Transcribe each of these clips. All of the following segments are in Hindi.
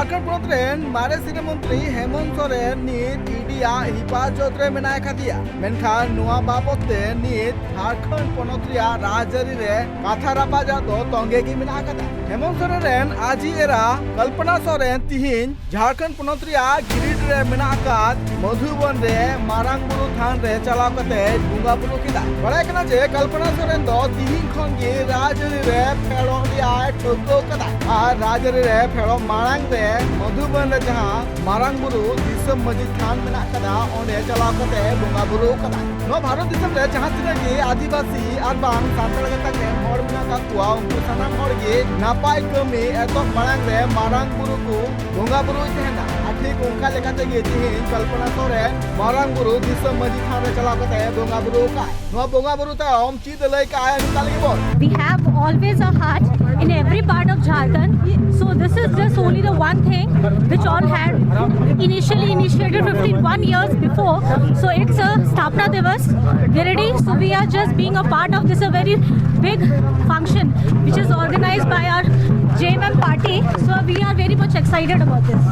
झारखंड पोनोत मारे सिने मंत्री हेमंत सोरेन नीत ईडिया हिफाजत रे मेना खादिया मेनखान नुआ बाबते नीत झारखंड पोनोत रिया राजरी रे काथा रापाजा दो तंगे की मेना खादा हेमंत सोरेन आजी एरा कल्पना सोरेन तिहिन झारखंड पोनोत रिया गिरिड रे मेना कात मधुबन रे मारांग बुरु थान रे चलाव कते बुंगा बुरु किदा बड़े कना जे कल्पना सोरेन दो तिहिन खन गे राजरी रे फेड़ो रिया ठोको कदा आ राजरी रे फेड़ो मारांग रे मधुबन रे जहां मारांग बुरु दिसम मजी थान मेना कदा ओने चलाव कते बुंगा बुरु कदा नो भारत दिसम रे जहां तिना गे आदिवासी आर बांग सांताल गता के हर मेना का कुआ उनको सनाम हर गे नापाय कमी एतो मारांग रे मारांग बुरु को बुंगा बुरु तेना ठीक उनका लेखाते गे तिहिन कल्पना सोरेन मारांग बुरु दिसम मजी थान रे चलाव कते बुंगा बुरु का नो बुंगा बुरु ता ओम चीज लय का आया निकाल के बोल We have always a heart in every part of Jharkhand. So this is just only the one thing which all had initially initiated 51 years before. So it's a Sthapna Divas. Giridi. So we are just being a part of this a very big function which is organized by our JMM party. So we are very much excited about this.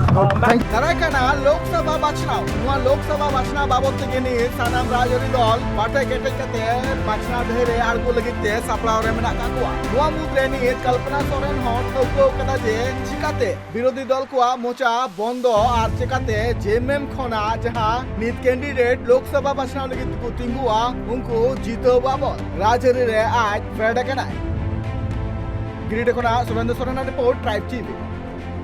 Tarakana Lok Sabha बाचनाव नुआ लोकसभा बाचना बाबत गेनी सानाम राजरी दल पाटे केटे कते बाचना धेरे आरगो लगिते सापलाव रे मेना काकुआ नुआ मुद्रेनी कल्पना सोरेन हो ठोको कदा जे चिकाते विरोधी दल को मोचा बंद आर चिकाते जेएमएम खोना जहां नित कैंडिडेट लोकसभा बाचना लगित को तिंगुआ उनको जीतो बाबत राजरी रे आज फेडकना गिरिडे खोना Surendra Soren report tribe TV.